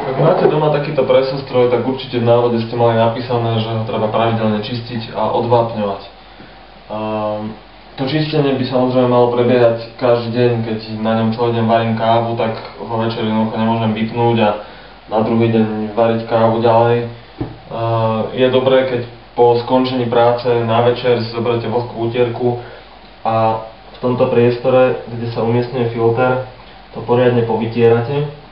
Ak máte doma takýto presostroj, tak určite v návode ste mali napísané, že ho treba pravidelne čistiť a odvápňovať. To čistenie by samozrejme malo prebiehať každý deň. Keď na ňom celý deň varím kávu, tak ho večer jednoducho nemôžem vypnúť a na druhý deň variť kávu ďalej. Je dobré, keď po skončení práce na večer si zoberiete vlhkú utierku a v tomto priestore, kde sa umiestňuje filter, to poriadne povytierate.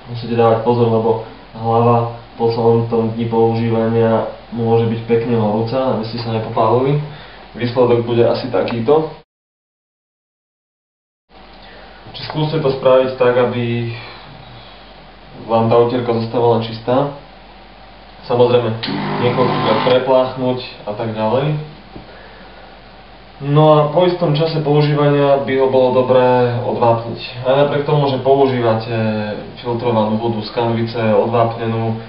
Musíte dávať pozor, lebo hlava po celom tom dni používania môže byť pekne horúca, aby ste sa nepopálili. Výsledok bude asi takýto. Skúste to spraviť tak, aby vám tá utierka zostávala čistá. Samozrejme, niekoľkokrát prepláchnuť a tak ďalej. No a po istom čase používania by ho bolo dobré odvápniť. Aj napriek tomu, že používate filtrovanú vodu z kanvice, odvápnenú,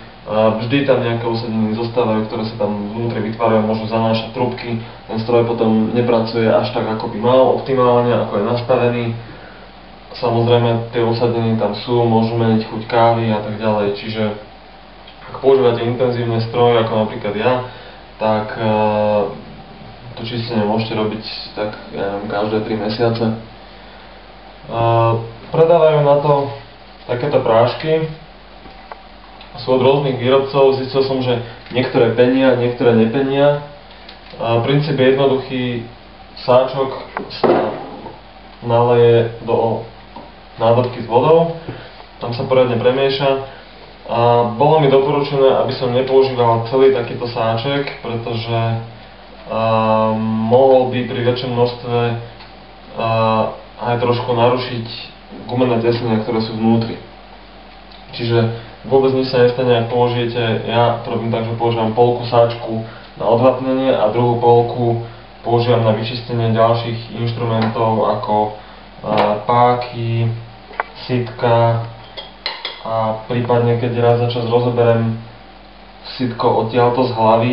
vždy tam nejaké usadeniny zostávajú, ktoré sa tam vnútri vytvárajú, môžu zanášať trubky. Ten stroj potom nepracuje až tak, ako by mal, optimálne, ako je nastavený. Samozrejme, tie usadeniny tam sú, môžu meniť chuť kávy a tak ďalej. Čiže ak používate intenzívne stroje, ako napríklad ja, tak to čistenie môžete robiť tak, ja neviem, každé 3 mesiace. Predávajú na to takéto prášky. Sú od rôznych výrobcov. Zistil som, že niektoré penia, niektoré nepenia. Princíp je jednoduchý. Sáčok sa naleje do nádobky s vodou. Tam sa poriadne premieša. A bolo mi doporučené, aby som nepoužíval celý takýto sáček, pretože mohol by pri väčšom množstve aj trošku narušiť gumené tesnenia, ktoré sú vnútri. Čiže vôbec nič sa nestane, ak použijete, ja to robím tak, že používam polku sáčku na odvápnenie a druhú polku používam na vyčistenie ďalších inštrumentov ako páky, sitka a prípadne keď raz za čas rozoberiem sitko odtiaľto z hlavy,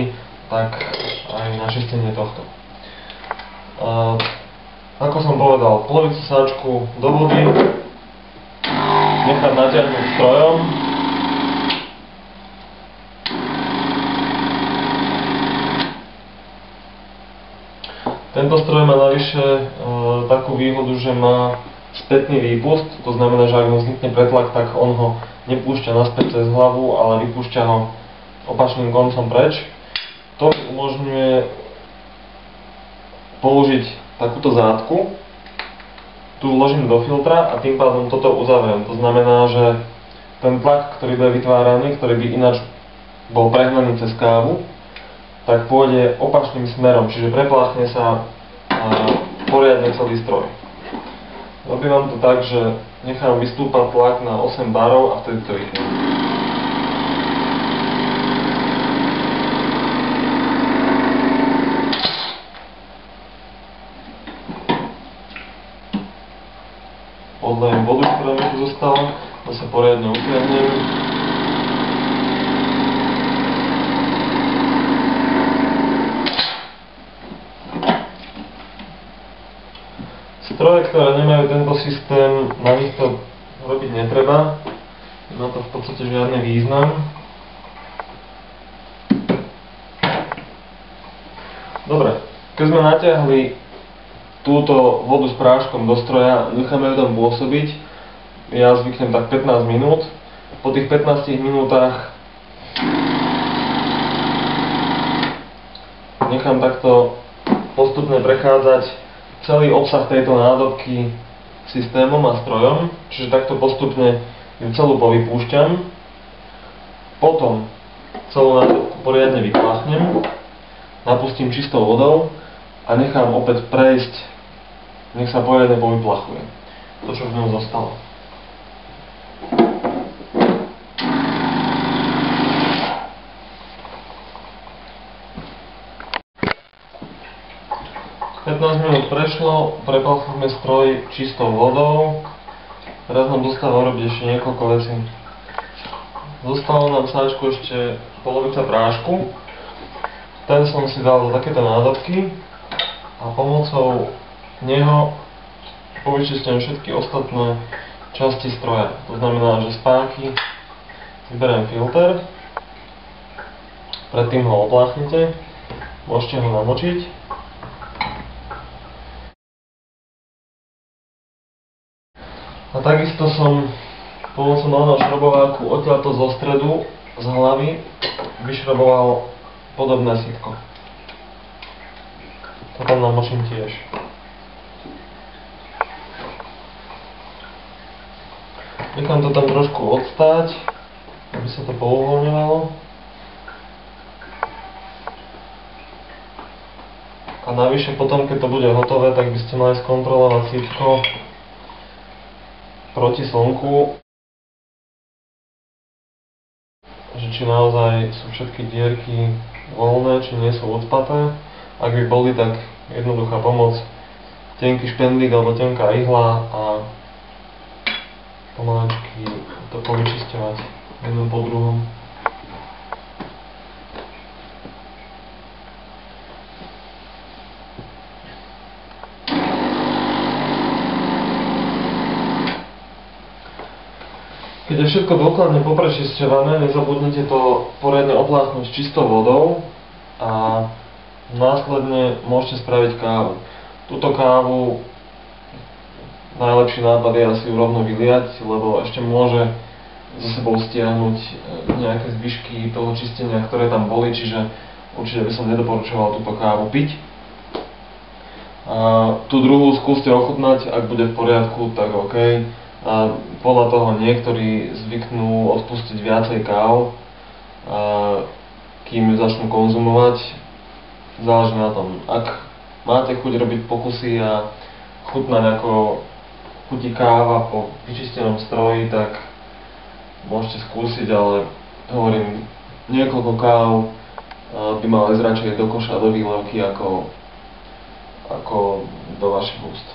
tak aj na čistenie tohto. Ako som povedal, polovicu sáčku do vody, nechať natiahnuť strojom. Tento stroj má navyše takú výhodu, že má spätný výpust, to znamená, že ak mu vznikne pretlak, tak on ho nepúšťa naspäť cez hlavu, ale vypúšťa ho opačným koncom preč. To umožňuje použiť takúto zátku, tu vložím do filtra a tým pádom toto uzavriem. To znamená, že ten tlak, ktorý bude vytváraný, ktorý by ináč bol prehnaný cez kávu, tak pôjde opačným smerom, čiže prepláchne sa poriadne celý stroj. Robím to tak, že nechám vystúpať tlak na 8 barov a vtedy to vypnem. Odlejem vodu, ktorá mi tu zostala, to sa poriadne utiahnem. Stroje, ktoré nemajú tento systém, na nich to robiť netreba. Má to v podstate žiadny význam. Dobre, keď sme natiahli túto vodu s práškom do stroja, necháme ju tam pôsobiť. Ja zvyknem tak 15 minút. Po tých 15 minútach nechám takto postupne prechádzať celý obsah tejto nádobky systémom a strojom. Čiže takto postupne ju celú povypúšťam. Potom celú nádobku poriadne vypláchnem, napustím čistou vodou a nechám opäť prejsť. Nech sa poriadne povyplachuje to, čo v ňom zostalo. Pätnásť minút prešlo, preplachujeme stroj čistou vodou. Teraz nám zostáva urobiť ešte niekoľko vecí. Zostalo nám v sáčku ešte polovica prášku. Ten som si dal do takéto nádobky a pomocou neho povyčistím všetky ostatné časti stroja. To znamená, že spáky, Vyberiem filter, predtým ho opláchnite, môžete ho namočiť. A takisto som pomocou malého šrobováku odtiaľto zo stredu, z hlavy, vyšroboval podobné sitko. To tam namočím tiež. Nechám to tam trošku odstáť, aby sa to pouvoľňovalo. A navyše potom, keď to bude hotové, tak by ste mali skontrolovať sitko proti slnku, že či naozaj sú všetky dierky voľné, či nie sú odspaté. Ak by boli, tak jednoduchá pomoc, tenký špendlík alebo tenká ihla a pomaličky to povyčisťovať jednom po druhom. Keď je všetko dôkladne poprečisťované, nezabudnite to poriadne opláchnuť čistou vodou a následne môžete spraviť kávu. Túto kávu najlepší nápad je asi ju rovno vyliať, lebo ešte môže za sebou stiahnuť nejaké zvyšky toho čistenia, ktoré tam boli, čiže určite by som nedoporučoval túto kávu piť. A tú druhú skúste ochutnať, ak bude v poriadku, tak OK. A podľa toho niektorí zvyknú odpustiť viacej káv, kým ju začnú konzumovať. Záleží na tom. Ak máte chuť robiť pokusy a chutnať ako chutí káva po vyčistenom stroji, tak môžete skúsiť, ale hovorím, niekoľko káv by mali ísť radšej do koša, do výlevky ako do vašich úst.